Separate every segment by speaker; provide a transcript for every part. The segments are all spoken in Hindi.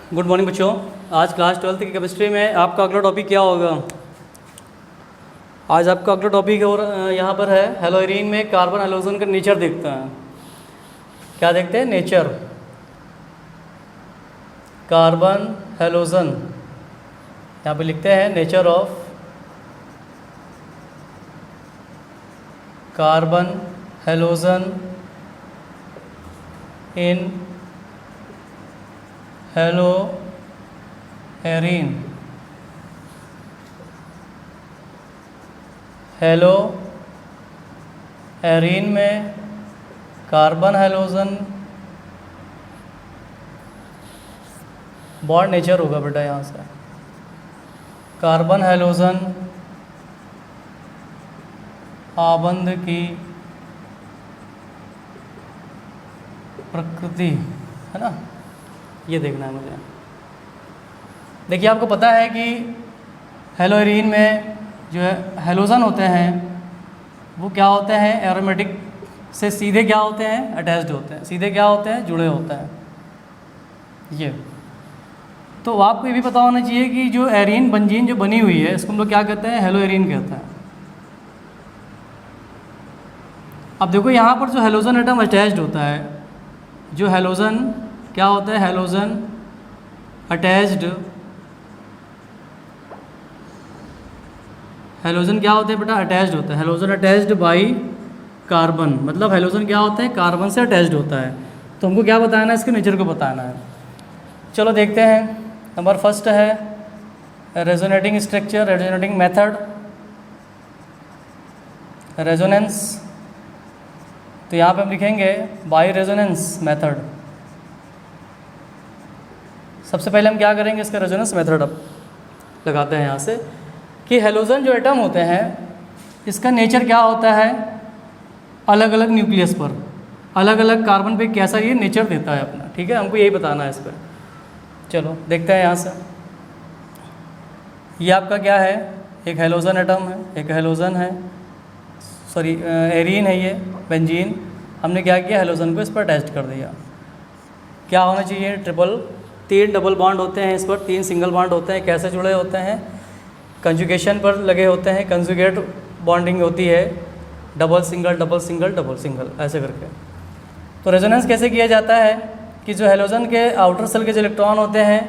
Speaker 1: गुड मॉर्निंग बच्चों। आज क्लास 12th की केमिस्ट्री में आपका अगला टॉपिक क्या होगा? आज आपका अगला टॉपिक और यहाँ पर है हेलोइरीन में कार्बन हेलोजन का नेचर देखते हैं। क्या देखते हैं? नेचर। कार्बन हेलोजन, यहाँ पे लिखते हैं nature of carbon halogen in haloarene. Haloarene में कार्बन हेलोजन बॉन्ड नेचर होगा बेटा। यहाँ से कार्बन हेलोजन आबंध की प्रकृति है ना, ये देखना है मुझे। देखिए, आपको पता है कि हेलोइरीन में जो है हेलोजन होते हैं वो क्या होते हैं? एरोमेटिक से सीधे क्या होते हैं? अटैच्ड होते हैं। सीधे क्या होते हैं? जुड़े होते हैं। ये तो आपको ये भी पता होना चाहिए कि जो एरीन बेंजीन जो बनी हुई है इसको हम लोग क्या कहते हैं? हेलोइरीन कहते हैं। अब देखो, यहाँ पर जो हेलोजन एटम अटैच्ड होता है, जो हेलोजन क्या होता है? हेलोजन अटैच्ड, हेलोजन क्या होते हैं बेटा? अटैच्ड होता है। हेलोजन अटैच्ड बाई कार्बन, मतलब हेलोजन क्या होता है? कार्बन से अटैच्ड होता है। तो हमको क्या बताना है? इसके नेचर को बताना है। चलो देखते हैं। नंबर फर्स्ट है resonating structure, resonating method, resonance. तो यहाँ पे हम लिखेंगे बाई रेजोनेंस मेथड। सबसे पहले हम क्या करेंगे? इसका रेजोनेंस मेथड अब लगाते हैं यहाँ से कि हेलोजन जो एटम होते हैं इसका नेचर क्या होता है? अलग अलग न्यूक्लियस पर अलग अलग कार्बन पे कैसा ये नेचर देता है अपना। ठीक है, हमको यही बताना है इस पर। चलो देखते हैं यहाँ से। ये आपका क्या है? एक हेलोजन एटम है, एक हेलोजन है, सॉरी एरीन है, ये बेंजीन। हमने क्या किया? हेलोजन को इस पर अटैच कर दिया। क्या होना चाहिए? ट्रिपल, 3 डबल बॉन्ड होते हैं इस पर, 3 सिंगल बॉन्ड होते हैं। कैसे जुड़े होते हैं? कंजुगेशन पर लगे होते हैं। कंजुगेट बॉन्डिंग होती है, double single double single double single ऐसे करके। तो रेजोनेंस कैसे किया जाता है कि जो हेलोजन के आउटर सेल के जो इलेक्ट्रॉन होते हैं,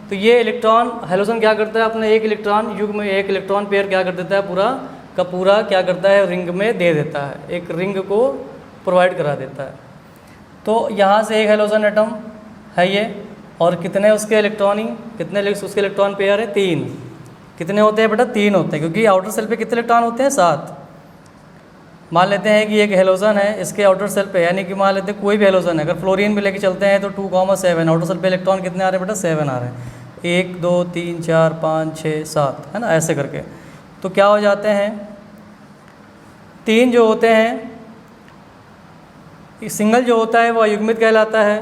Speaker 1: तो ये इलेक्ट्रॉन हेलोजन क्या करता है? अपने एक इलेक्ट्रॉन युग्म में एक इलेक्ट्रॉन पेयर क्या कर देता है? पूरा का पूरा क्या करता है? रिंग में दे देता है, एक रिंग को प्रोवाइड करा देता है। तो यहाँ से एक हेलोजन एटम है ये, और कितने उसके इलेक्ट्रॉन ही कितने उसके इलेक्ट्रॉन पेयर है? 3। कितने होते हैं बेटा? 3 होते हैं, क्योंकि आउटर सेल पे कितने इलेक्ट्रॉन होते हैं? 7। मान लेते हैं कि एक हेलोजन है, इसके आउटर सेल पे, यानी कि मान लेते हैं कोई भी हेलोजन है, अगर फ्लोरीन भी लेके चलते हैं तो 2,7 आउटर सेल पे इलेक्ट्रॉन कितने आ रहे हैं बेटा? 7 आ रहे हैं। 1 2 3 4 5 6 7 है ना, ऐसे करके। तो क्या हो जाते हैं? 3 जो होते हैं, सिंगल जो होता है वो अयुग्मित कहलाता है।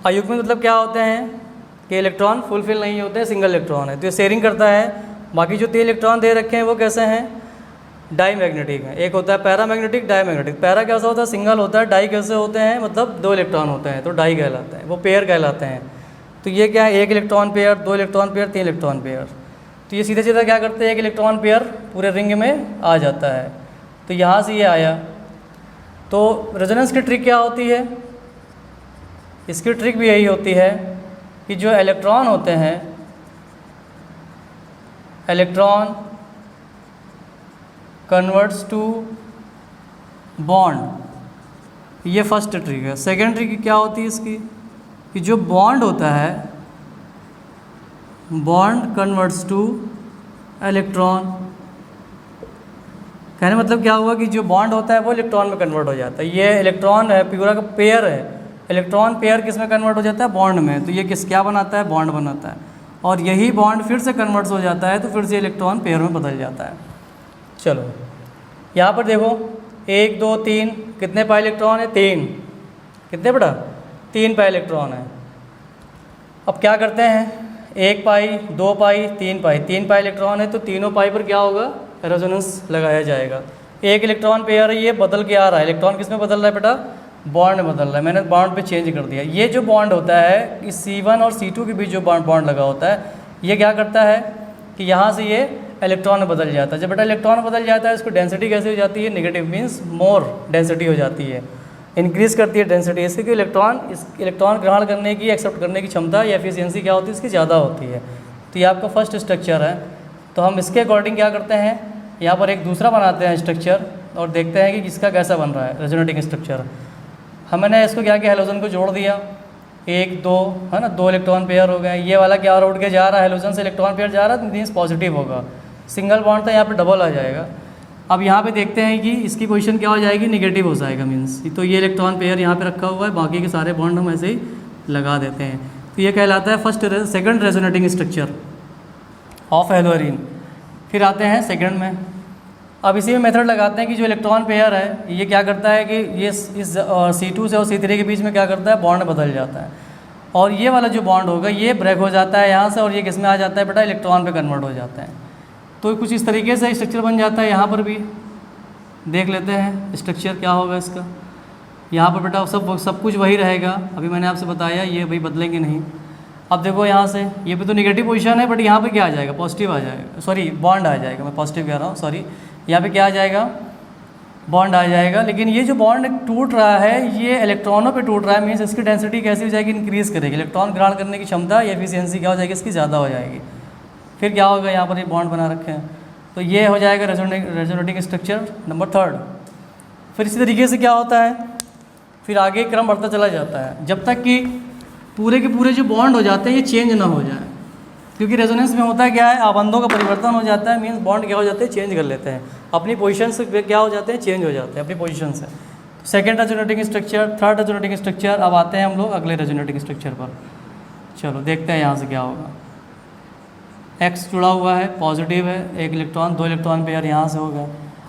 Speaker 1: अयुग्मित मतलब क्या होते हैं? कि इलेक्ट्रॉन फुलफिल नहीं होते हैं, सिंगल इलेक्ट्रॉन है, तो ये शेयरिंग करता है। बाकी जो 3 इलेक्ट्रॉन दे रखे हैं वो कैसे हैं? डाई मैग्नेटिक है। एक होता है पैरामैग्नेटिक, डाई मैग्नेटिक। पैरा कैसा होता है? सिंगल होता है। डाई कैसे होते हैं? मतलब 2 इलेक्ट्रॉन होते हैं, तो डाई कहलाते हैं, वो पेयर कहलाते हैं। तो ये क्या है? 1 electron pair, 2 electron pair, 3 electron pair. तो ये सीधे सीधा क्या करते हैं? 1 इलेक्ट्रॉन पेयर पूरे रिंग में आ जाता है। तो यहाँ से ये आया। तो रेजोनेंस की ट्रिक क्या होती है? इसकी ट्रिक भी यही होती है कि जो इलेक्ट्रॉन होते हैं, इलेक्ट्रॉन कन्वर्ट्स टू बॉन्ड। ये फर्स्ट ट्रिक है। सेकेंड ट्रिक क्या होती है इसकी? कि जो बॉन्ड होता है, बॉन्ड कन्वर्ट्स टू इलेक्ट्रॉन। कहने मतलब क्या हुआ कि जो बॉन्ड होता है वो इलेक्ट्रॉन में कन्वर्ट हो जाता है। ये इलेक्ट्रॉन है, पूरा का पेयर है, इलेक्ट्रॉन पेयर किस में कन्वर्ट हो जाता है? बॉन्ड में। तो ये क्या बनाता है? बॉन्ड बनाता है। और यही बॉन्ड फिर से कन्वर्ट हो जाता है, तो फिर से इलेक्ट्रॉन पेयर में बदल जाता है। चलो यहाँ पर देखो, 1 2 3 कितने पाई इलेक्ट्रॉन है? 3। कितने बेटा? 3 पाई इलेक्ट्रॉन है। अब क्या करते हैं? 1 पाई, 2 पाई, 3 पाई। 3 पाई इलेक्ट्रॉन है, तो तीनों पाई पर क्या होगा? रेजोनेंस लगाया जाएगा। एक इलेक्ट्रॉन पेयर है, ये बदल के आ रहा है। इलेक्ट्रॉन किस में बदल रहा है बेटा? बॉन्ड बदल रहा है, मैंने बॉन्ड पे चेंज कर दिया। ये जो बॉन्ड होता है इस C1 और C2 के बीच जो बॉन्ड लगा होता है, ये क्या करता है कि यहाँ से ये इलेक्ट्रॉन में बदल जाता है। जब बेटा इलेक्ट्रॉन बदल जाता है, इसको डेंसिटी कैसे हो जाती है, नेगेटिव, मीन्स मोर डेंसिटी हो जाती है, इंक्रीज़ करती है डेंसिटी। इससे कि इलेक्ट्रॉन ग्रहण करने की, एक्सेप्ट करने की क्षमता या एफिशिएंसी क्या होती है, इसकी ज़्यादा होती है। तो ये आपका फर्स्ट स्ट्रक्चर है। तो हम इसके अकॉर्डिंग क्या करते हैं, यहाँ पर एक दूसरा बनाते हैं स्ट्रक्चर और देखते हैं कि इसका कैसा बन रहा है रेजोनेटिंग स्ट्रक्चर। हमने इसको क्या किया, हेलोजन को जोड़ दिया, 1 2 है ना, 2 इलेक्ट्रॉन पेयर हो गए। ये वाला क्या और उठ के जा रहा है, हेलोजन से इलेक्ट्रॉन पेयर जा रहा है, मीन्स पॉजिटिव होगा। सिंगल बॉन्ड था, यहाँ पे डबल आ जाएगा। अब यहाँ पे देखते हैं कि इसकी पोजीशन क्या हो जाएगी, नेगेटिव हो जाएगा, मीन्स तो ये इलेक्ट्रॉन पेयर यहाँ पे रखा हुआ है, बाकी के सारे बॉन्ड हम ऐसे ही लगा देते हैं। तो ये कहलाता है सेकंड रेजोनेटिंग स्ट्रक्चर ऑफ हेलोरीन। फिर आते हैं सेकंड में। अब इसी में मेथड लगाते हैं कि जो इलेक्ट्रॉन पेयर है ये क्या करता है कि ये इस C2 से और C3 के बीच में क्या करता है, बॉन्ड बदल जाता है, और ये वाला जो बॉन्ड होगा ये ब्रेक हो जाता है यहाँ से, और ये किस में आ जाता है बेटा, इलेक्ट्रॉन पे कन्वर्ट हो जाता है। तो कुछ इस तरीके से स्ट्रक्चर बन जाता है। यहाँ पर भी देख लेते हैं स्ट्रक्चर क्या होगा इसका। यहाँ पर बेटा सब कुछ वही रहेगा, अभी मैंने आपसे बताया, ये भाई बदलेंगे नहीं। अब देखो यहाँ से ये भी तो नेगेटिव पोजीशन है, बट यहाँ पे क्या आ जाएगा, पॉजिटिव आ जाएगा, सॉरी बॉन्ड आ जाएगा, मैं पॉजिटिव कह रहा हूँ, सॉरी, यहाँ पे क्या आ जाएगा, बॉन्ड आ जाएगा। लेकिन ये जो बॉन्ड टूट रहा है ये इलेक्ट्रॉनों पे टूट रहा है, मीन्स इसकी डेंसिटी कैसी हो जाएगी, इंक्रीज़ करेगी। इलेक्ट्रॉन ग्रहण करने की क्षमता या एफिशिएंसी क्या हो जाएगी, इसकी ज़्यादा हो जाएगी। फिर क्या होगा, यहाँ पर ये बॉन्ड बना रखे हैं, तो ये हो जाएगा रेजोनेटिंग स्ट्रक्चर नंबर 3। फिर इसी तरीके से क्या होता है, फिर आगे क्रम बढ़ता चला जाता है जब तक कि पूरे के पूरे जो बॉन्ड हो जाते हैं ये चेंज ना हो जाए, क्योंकि रेजोनेंस में होता है क्या है, आबंधों का परिवर्तन हो जाता है, मीन्स बॉन्ड क्या हो जाते हैं, चेंज कर लेते हैं अपनी पोजीशन से, क्या हो जाते हैं, चेंज हो जाते हैं अपनी पोजीशन से। Second resonating structure, third resonating structure. अब आते हैं हम लोग अगले रेजोनेटिंग स्ट्रक्चर पर। चलो देखते हैं यहाँ से क्या होगा। X जुड़ा हुआ है, पॉजिटिव है, 1 इलेक्ट्रॉन, 2 इलेक्ट्रॉन पेयर यहाँ से होगा।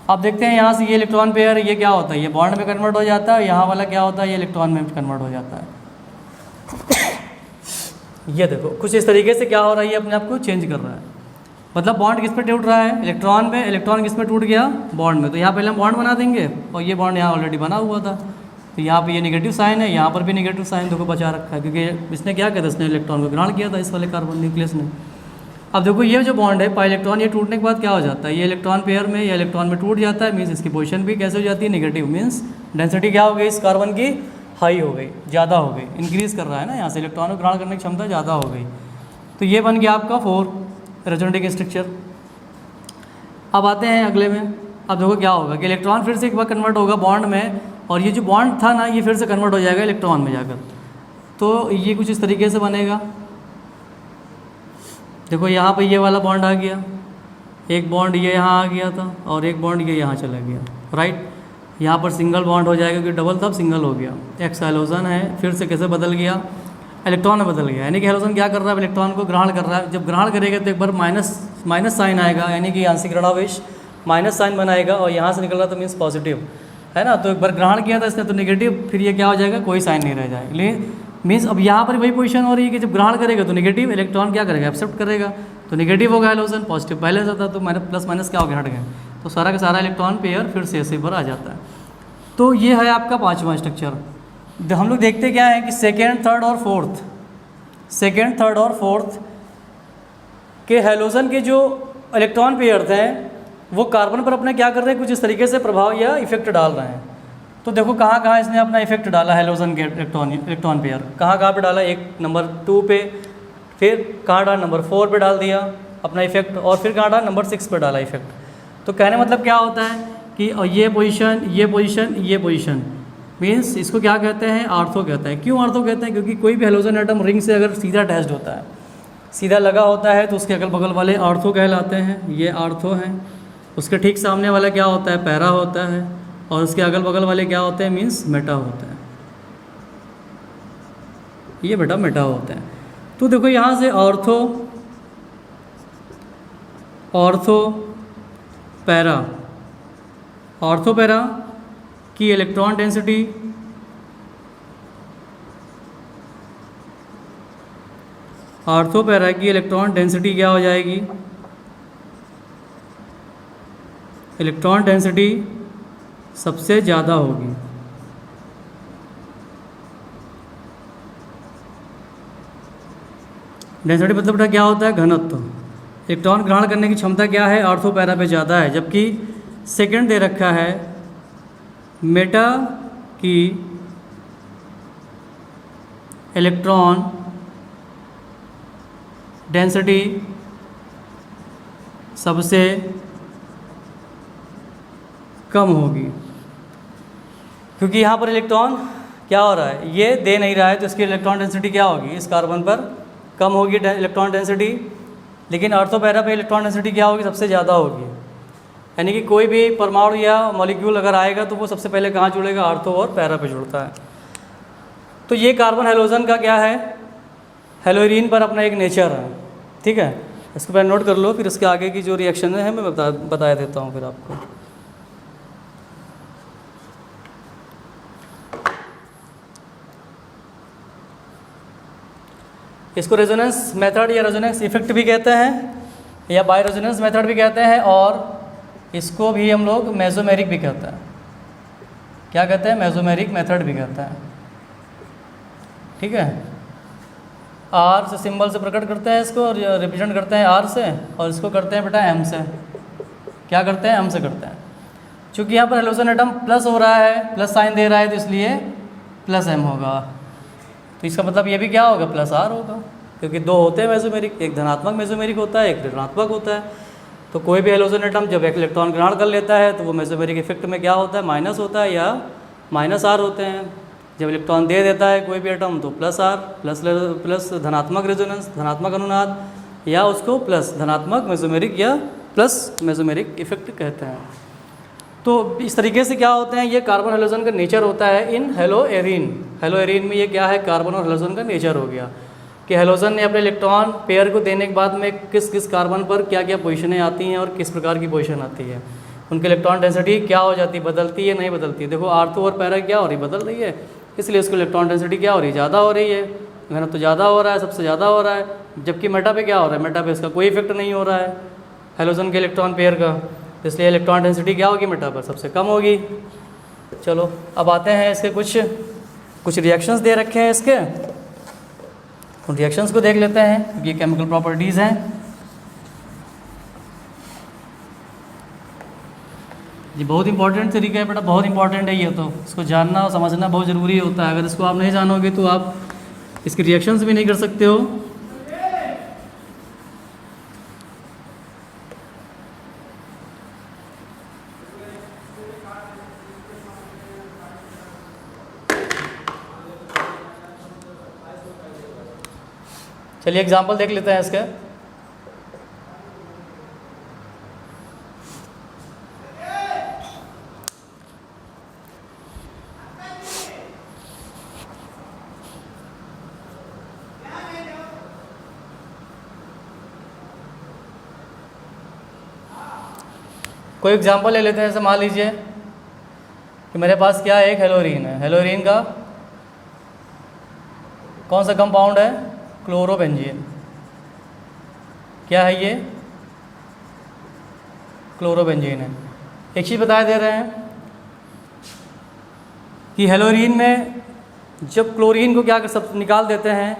Speaker 1: अब देखते हैं यहाँ से ये इलेक्ट्रॉन पेयर ये क्या होता है, ये बॉन्ड में कन्वर्ट हो जाता है, यहाँ वाला क्या होता है, ये इलेक्ट्रॉन में कन्वर्ट हो जाता है। ये देखो कुछ इस तरीके से क्या हो रहा है, ये अपने आप को चेंज कर रहा है। मतलब बॉन्ड किस पे टूट रहा है, इलेक्ट्रॉन पे। इलेक्ट्रॉन किस पे टूट गया, बॉन्ड में। तो यहाँ पहले हम बॉन्ड बना देंगे, और ये बॉन्ड यहाँ ऑलरेडी बना हुआ था, तो यहाँ पे ये नेगेटिव साइन है, यहाँ पर भी नेगेटिव साइन देखो बचा रखा है, क्योंकि इसने क्या किया था, इसने इलेक्ट्रॉन को ग्रहण किया था, इस वाले कार्बन न्यूक्लियस ने। अब देखो ये जो बॉन्ड है पाई इलेक्ट्रॉन, ये टूटने के बाद क्या हो जाता है, ये इलेक्ट्रॉन पेयर में या इलेक्ट्रॉन में टूट जाता है, मीन्स इसकी पोजीशन भी कैसे हो जाती है, नेगेटिव। मीन्स डेंसिटी क्या हो गई, इस कार्बन की हाई हो गई, ज़्यादा हो गई, इंक्रीज़ कर रहा है ना, यहाँ से इलेक्ट्रॉन को ग्रहण करने की क्षमता ज़्यादा हो गई। तो ये बन गया आपका 4 रेजोनेटिंग स्ट्रक्चर। अब आते हैं अगले में। अब देखो क्या होगा कि इलेक्ट्रॉन फिर से एक बार कन्वर्ट होगा बॉन्ड में, और ये जो बॉन्ड था ना ये फिर से कन्वर्ट हो जाएगा इलेक्ट्रॉन में जाकर। तो ये कुछ इस तरीके से बनेगा। देखो यहाँ पे ये वाला बॉन्ड आ गया, एक बॉन्ड ये यहाँ आ गया था, और एक बॉन्ड ये यहाँ चला गया, राइट। यहाँ पर सिंगल बॉन्ड हो जाएगा, क्योंकि डबल था अब सिंगल हो गया। X हेलोजन है, फिर से कैसे बदल गया, इलेक्ट्रॉन में बदल गया, यानी कि हेलोजन क्या कर रहा है, इलेक्ट्रॉन को ग्रहण कर रहा है। जब ग्रहण करेगा तो एक बार माइनस साइन आएगा, यानी कि आंशिक ऋणावेश माइनस साइन बनाएगा, और यहाँ से निकल रहा तो मीन्स पॉजिटिव है ना। तो एक बार ग्रहण किया था इसने तो नेगेटिव, फिर ये क्या हो जाएगा, कोई साइन नहीं रह जाएगा। लेकिन मीन्स अब यहाँ पर वही पोजीशन हो रही है कि जब ग्रहण करेगा तो नेगेटिव, इलेक्ट्रॉन क्या करेगा, एक्सेप्ट करेगा, तो नेगेटिव होगा हेलोजन, पॉजिटिव पहले से था, तो प्लस माइनस क्या हो गया, हट गया, तो सारा का सारा इलेक्ट्रॉन पेयर फिर से ऐसे पर आ जाता है। तो ये है आपका 5वां स्ट्रक्चर। हम लोग देखते क्या है कि सेकेंड, थर्ड और फोर्थ के हेलोजन के जो इलेक्ट्रॉन पेयर थे वो कार्बन पर अपने क्या कर रहे हैं, कुछ इस तरीके से प्रभाव या इफेक्ट डाल रहे हैं। तो देखो कहाँ कहाँ इसने अपना इफेक्ट डाला, हेलोजन के इलेक्ट्रॉन पेयर कहाँ कहाँ पे डाला, एक नंबर 2 पे, फिर कहाँ डाला, नंबर 4 पे डाल दिया अपना इफेक्ट, और फिर कहाँ डाला, नंबर 6 पे डाला इफेक्ट। तो कहने मतलब क्या होता है कि ये पोजीशन मीन्स इसको क्या कहते हैं, आर्थो कहते हैं। क्यों आर्थो कहते हैं, क्योंकि कोई भी हेलोजन एटम रिंग से अगर सीधा अटैच्ड होता है, सीधा लगा होता है, तो उसके अगल बगल वाले आर्थो कहलाते हैं, ये आर्थो हैं। उसके ठीक सामने वाला क्या होता है, पैरा होता है, और उसके अगल बगल वाले क्या होते हैं, मीन्स मेटा होता है, ये बेटा मेटा होता है। तो देखो यहाँ से ऑर्थो पैरा की इलेक्ट्रॉन डेंसिटी क्या हो जाएगी, इलेक्ट्रॉन डेंसिटी सबसे ज़्यादा होगी, डेंसिटी मतलब बेटा क्या होता है, घनत्व। इलेक्ट्रॉन ग्रहण करने की क्षमता क्या है, ऑर्थो पैरा पे ज़्यादा है, जबकि सेकंड दे रखा है मेटा की इलेक्ट्रॉन डेंसिटी सबसे कम होगी, क्योंकि यहाँ पर इलेक्ट्रॉन क्या हो रहा है, ये दे नहीं रहा है, तो इसकी इलेक्ट्रॉन डेंसिटी क्या होगी, इस कार्बन पर कम होगी इलेक्ट्रॉन डेंसिटी, लेकिन ऑर्थो पैरा पे इलेक्ट्रॉन डेंसिटी क्या होगी, सबसे ज़्यादा होगी। यानी कि कोई भी परमाणु या मॉलिक्यूल अगर आएगा तो वो सबसे पहले कहाँ जुड़ेगा, ऑर्थो और पैरा पे जुड़ता है। तो ये कार्बन हैलोजन का क्या है, हेलोरीन पर अपना एक नेचर है, ठीक है। इसको पहले नोट कर लो, फिर इसके आगे की जो रिएक्शन है मैं बता देता हूँ फिर आपको। इसको रेजोनेंस मेथड या रेजोनेंस इफेक्ट भी कहते हैं, या बाय रेजोनेंस मेथड भी कहते हैं, और इसको भी हम लोग मेसोमेरिक भी कहते हैं। क्या कहते हैं, मेसोमेरिक मेथड भी कहते हैं, ठीक है। आर से सिंबल से प्रकट करते हैं इसको, और रिप्रेजेंट करते हैं आर से, और इसको करते हैं बेटा एम से। क्या करते हैं, एम से करते हैं। चूँकि यहाँ पर हेलोजन एटम प्लस हो रहा है, प्लस साइन दे रहा है, तो इसलिए प्लस एम होगा। तो इसका मतलब ये भी क्या होगा, प्लस आर होगा, क्योंकि दो होते हैं मेसोमेरिक, एक धनात्मक मेसोमेरिक होता है, एक ऋणात्मक होता है। तो कोई भी हेलोजन एटम जब एक इलेक्ट्रॉन ग्रहण कर लेता है तो वो मेसोमेरिक इफेक्ट में क्या होता है, माइनस होता है या माइनस आर होते हैं। जब इलेक्ट्रॉन दे देता है कोई भी एटम तो प्लस आर, प्लस धनात्मक रेजोनेंस, धनात्मक अनुनाद, या उसको प्लस धनात्मक मेसोमेरिक या प्लस मेसोमेरिक इफेक्ट कहते हैं। तो इस तरीके से क्या होते हैं, ये कार्बन हेलोजन का नेचर होता है इन हेलोएरीन। हेलोएरीन में ये क्या है, कार्बन और हेलोजन का नेचर हो गया कि हेलोजन ने अपने इलेक्ट्रॉन पेयर को देने के बाद में किस किस कार्बन पर क्या क्या पोजीशनें आती हैं और किस प्रकार की पोजीशन आती है, उनके इलेक्ट्रॉन डेंसिटी क्या हो जाती है, बदलती है नहीं बदलती है। देखो आर्थो और पैरा क्या हो रही, बदल रही है, इसलिए उसकी इलेक्ट्रॉन डेंसिटी क्या हो रही है, ज़्यादा हो रही है, घनत्व तो ज़्यादा हो रहा है, सबसे ज़्यादा हो रहा है। जबकि मेटा पे क्या हो रहा है, मेटा पे इसका कोई इफेक्ट नहीं हो रहा है हेलोजन के इलेक्ट्रॉन पेयर का, इसलिए इलेक्ट्रॉन डेंसिटी क्या होगी, मेटा पर सबसे कम होगी। चलो अब आते हैं इसके कुछ रिएक्शंस दे रखे हैं इसके, उन रिएक्शंस को देख लेते हैं, ये केमिकल प्रॉपर्टीज़ हैं। ये बहुत इंपॉर्टेंट तरीका है बेटा, बहुत इंपॉर्टेंट है ये, तो इसको जानना और समझना बहुत ज़रूरी होता है। अगर इसको आप नहीं जानोगे तो आप इसकी रिएक्शंस भी नहीं कर सकते हो। चलिए एग्जाम्पल देख लेते हैं इसके। कोई एग्जांपल ले लेते हैं, जैसे मान लीजिए कि मेरे पास क्या है, एक हेलोरीन है। हेलोरीन का कौन सा कंपाउंड है, क्लोरोबेंजीन। क्या है ये, क्लोरोबेंजीन है। एक चीज़ बताए दे रहे हैं कि हेलोरीन में जब क्लोरीन को क्या सब निकाल देते हैं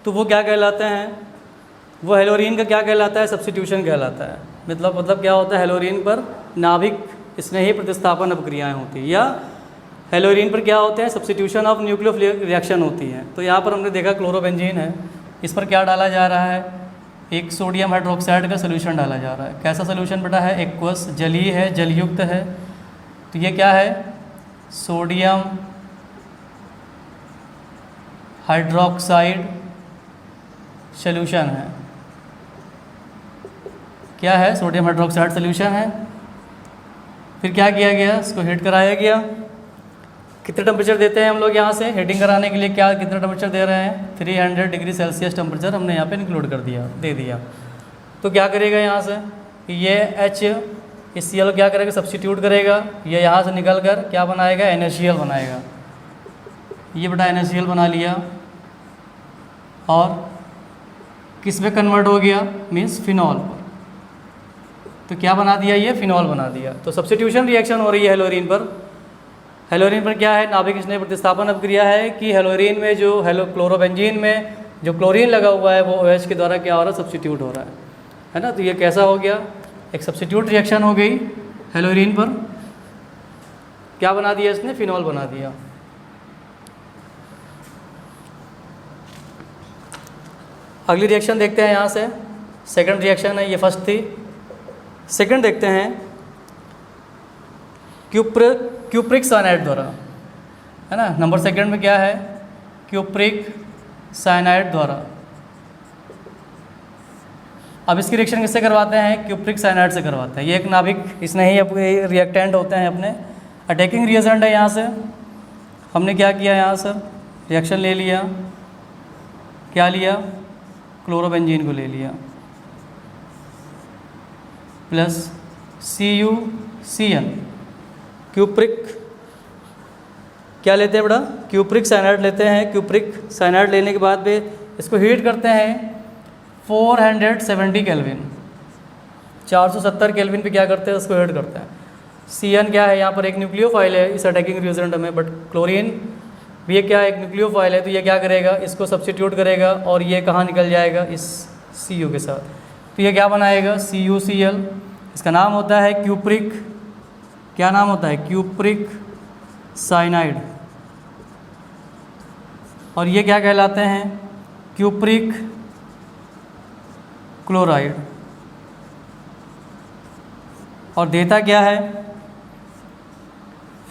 Speaker 1: तो वो क्या कहलाते हैं, वो हेलोरीन का क्या कहलाता है, सब्स्टिट्यूशन कहलाता है। मतलब क्या होता है, हेलोरीन पर नाभिक स्नेही प्रतिस्थापन अपक्रियाएं होती है, या हेलोरीन पर क्या होते हैं, सब्स्टिट्यूशन ऑफ न्यूक्लियोफिलिक रिएक्शन होती है। तो यहाँ पर हमने देखा क्लोरोबेंजीन है, इस पर क्या डाला जा रहा है, एक सोडियम हाइड्रोक्साइड का सोल्यूशन डाला जा रहा है। कैसा सोल्यूशन बेटा है, एक्वस, जलीय है, जलयुक्त है। तो ये क्या है, सोडियम हाइड्रोक्साइड सोल्यूशन है। क्या है, सोडियम हाइड्रोक्साइड सोल्यूशन है। फिर क्या किया गया, इसको हीट कराया गया। कितने टेम्परेचर देते हैं हम लोग यहाँ से हीटिंग कराने के लिए, क्या कितना टेम्परेचर दे रहे हैं, 300 डिग्री सेल्सियस टेम्परेचर हमने यहाँ पे इंक्लूड कर दिया, दे दिया। तो क्या करेगा यहाँ से, ये H इस Cl क्या करेगा, सब्स्टिट्यूट करेगा, ये यहाँ से निकल कर क्या बनाएगा, NaCl बनाएगा। ये बेटा NaCl बना लिया और किस में कन्वर्ट हो गया, मीन्स फिनॉल पर। तो क्या बना दिया, ये फिनॉल बना दिया। तो सब्स्टिट्यूशन रिएक्शन हो रही है हेलोरीन पर। हेलोरीन पर क्या है, नाभिक स्नेह प्रतिस्थापन अपक्रिया है कि हेलोरीन में जो क्लोरोबेंजीन में जो क्लोरीन लगा हुआ है वो OH के द्वारा क्या हो रहा है, सब्स्टिट्यूट हो रहा है ना। तो ये कैसा हो गया, एक सब्स्टिट्यूट रिएक्शन हो गई हेलोरीन पर, क्या बना दिया इसने, फिनॉल बना दिया। अगली रिएक्शन देखते हैं यहाँ से, सेकंड रिएक्शन है, ये फर्स्ट थी। सेकंड देखते हैं क्यूप्रिक साइनाइड द्वारा, है ना। नंबर सेकंड में क्या है, क्यूप्रिक साइनाइड द्वारा। अब इसकी रिएक्शन किससे करवाते हैं, क्यूप्रिक साइनाइड से करवाते हैं। ये एक नाभिक, इसमें ही अपने रिएक्टेंट होते हैं अपने। अटैकिंग रिएजेंट है यहाँ से, हमने क्या किया यहाँ से, रिएक्शन ले लिया, क्या लिया, क्लोरोबेंजीन को ले लिया प्लस CuCN, क्यूप्रिक क्या लेते हैं बेटा, क्यूप्रिक साइनाइड लेते हैं। क्यूप्रिक साइनाइड लेने के बाद में इसको हीट करते हैं 470 केल्विन, 470 केल्विन पे क्या करते हैं, उसको हीट करते हैं। CN क्या है, यहाँ पर एक न्यूक्लियोफाइल है इस अटैकिंग रिएजेंट में, बट क्लोरीन भी ये क्या है, एक न्यूक्लियोफाइल है। तो ये क्या करेगा, इसको सब्स्टिट्यूट करेगा और ये कहाँ निकल जाएगा, इस Cu के साथ। तो ये क्या बनाएगा, CuCl। इसका नाम होता है क्यूप्रिक, क्या नाम होता है, क्यूप्रिक साइनाइड। और ये क्या कहलाते हैं, क्यूप्रिक क्लोराइड। और देता क्या है,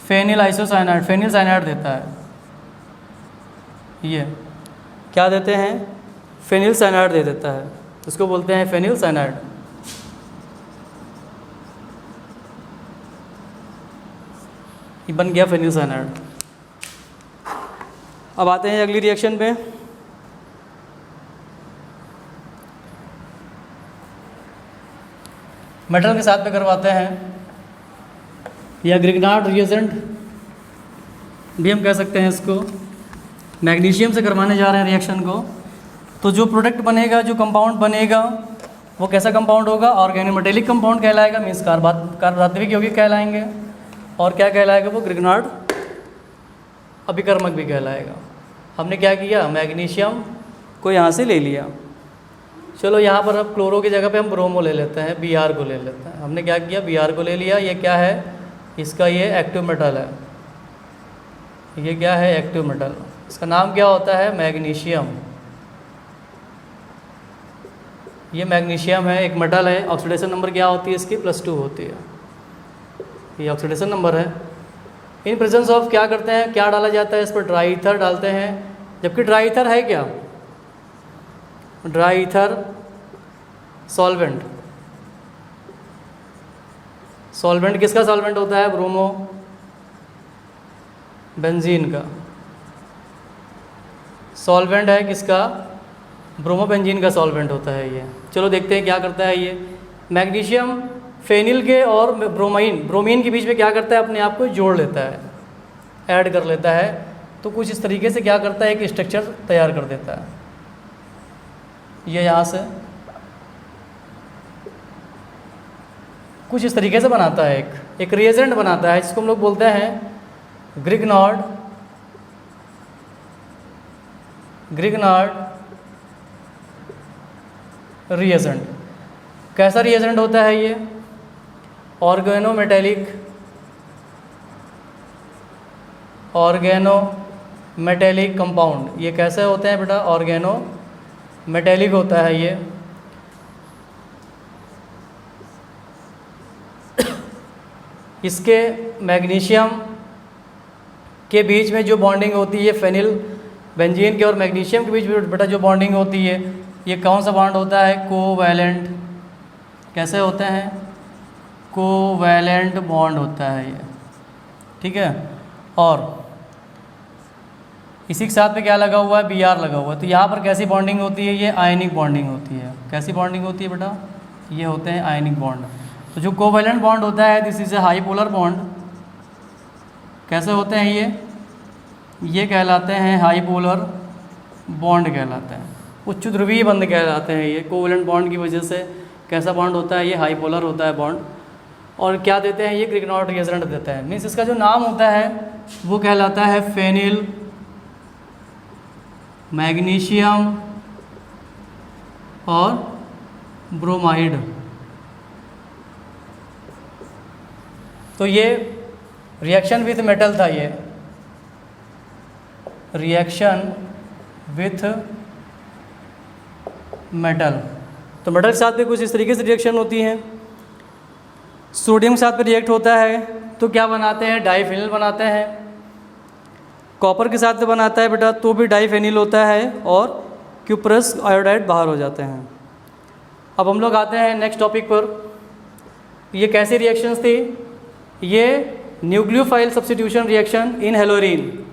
Speaker 1: फेनिल आइसोसाइनाइड, फेनिल साइनाइड देता है। ये क्या देते हैं, फेनिल साइनाइड दे देता है, उसको बोलते हैं फेनिल साइनाइड। ये बन गया फेनिल साइनाइड। अब आते हैं अगली रिएक्शन पे। मेटल के साथ में करवाते हैं, या ग्रिग्नार्ड रिएजेंट भी हम कह सकते हैं इसको। मैग्नीशियम से करवाने जा रहे हैं रिएक्शन को। तो जो प्रोडक्ट बनेगा, जो कंपाउंड बनेगा, वो कैसा कंपाउंड होगा, ऑर्गेनोमेटेलिक कंपाउंड कहलाएगा, मीन्स कार्बोधात्विक यौगिक कहलाएंगे। और क्या कहलाएगा, वो ग्रिग्नार्ड अभिकर्मक भी कहलाएगा। हमने क्या किया, मैग्नीशियम को यहाँ से ले लिया। चलो यहाँ पर अब क्लोरो की जगह पे हम ब्रोमो ले लेते हैं, Br को ले लेते हैं। हमने क्या किया, Br को ले लिया। ये क्या है, इसका ये एक्टिव मेटल है। ये क्या है, एक्टिव मेटल। इसका नाम क्या होता है, मैग्नीशियम। ये मैग्नीशियम है, एक मेटल है। ऑक्सीडेशन नंबर क्या होती है इसकी, +2 होती है। ये ऑक्सीडेशन नंबर है। इन प्रेजेंस ऑफ क्या करते हैं, क्या डाला जाता है इस पर, ड्राई ईथर डालते हैं। जबकि ड्राई ईथर है क्या, ड्राई ईथर सॉल्वेंट। सॉल्वेंट किसका सॉल्वेंट होता है, ब्रोमो बेंजीन का सॉल्वेंट है। किसका, ब्रोमो बेंजीन का सॉल्वेंट होता है ये। चलो देखते हैं क्या करता है ये। मैग्नीशियम फेनिल के और ब्रोमीन के बीच में क्या करता है, अपने आप को जोड़ लेता है, ऐड कर लेता है। तो कुछ इस तरीके से क्या करता है, एक स्ट्रक्चर तैयार कर देता है। ये यहाँ से कुछ इस तरीके से बनाता है, एक रिएजेंट बनाता है, जिसको हम लोग बोलते हैं ग्रिग्नार्ड रिएजेंट। कैसा रिएजेंट होता है ये, ऑर्गेनोमेटेलिक कंपाउंड। ये कैसे होते हैं बेटा, ऑर्गेनोमेटेलिक होता है ये। इसके मैग्नीशियम के बीच में जो बॉन्डिंग होती है, फेनिल बेंजीन के और मैग्नीशियम के बीच में बेटा जो बॉन्डिंग होती है, ये कौन सा बॉन्ड होता है, कोवैलेंट। कैसे होते हैं, कोवैलेंट बॉन्ड होता है ये, ठीक है। और इसी के साथ में क्या लगा हुआ है, Br लगा हुआ है। तो यहाँ पर कैसी बॉन्डिंग होती है, ये आयनिक बॉन्डिंग होती है। कैसी बॉन्डिंग होती है बेटा, ये होते हैं आयनिक बॉन्ड। तो जो कोवैलेंट बॉन्ड होता है, दिस इज ए हाईपोलर बॉन्ड। कैसे होते हैं ये कहलाते हैं हाईपोलर बॉन्ड कहलाते हैं, उच्च ध्रुवीय बंध कहलाते हैं ये। कोवैलेंट बॉन्ड की वजह से कैसा बॉन्ड होता है, ये हाईपोलर होता है बॉन्ड। और क्या देते हैं, ये ग्रिग्नार्ड रिएजेंट देता है। मीन्स इसका जो नाम होता है वो कहलाता है फेनिल मैग्नीशियम और ब्रोमाइड। तो ये रिएक्शन विथ मेटल था, ये रिएक्शन विथ मेटल। तो मेटल के साथ में कुछ इस तरीके से रिएक्शन होती हैं। सोडियम के साथ में रिएक्ट होता है तो क्या बनाते हैं, डाईफिनिल बनाते हैं। कॉपर के साथ में बनाता है बेटा तो भी डाईफिनिल होता है और क्यूप्रस आयोडाइड बाहर हो जाते हैं। अब हम लोग आते हैं नेक्स्ट टॉपिक पर। ये कैसी रिएक्शंस थी, ये न्यूक्लियोफाइल सब्स्टिट्यूशन रिएक्शन इन हेलोरीन।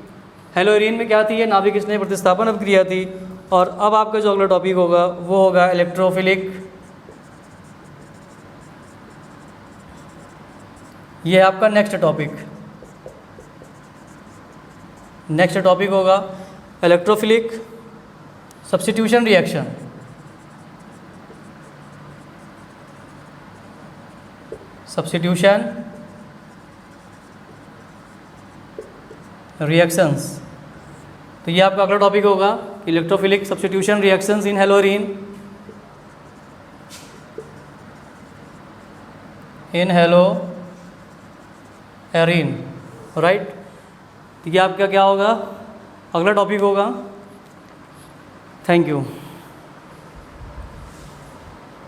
Speaker 1: हेलोरीन में क्या थी, ये नाभिक स्नेह प्रतिस्थापन अभिक्रिया थी। और अब आपका जो अगला टॉपिक होगा वो होगा इलेक्ट्रोफिलिक। ये है आपका नेक्स्ट टॉपिक होगा electrophilic substitution reaction. Substitution reactions. तो ये आपका अगला टॉपिक होगा electrophilic substitution reactions in haloarene. In haloarene, right. तो ये आपका क्या होगा, अगला टॉपिक होगा। Thank you.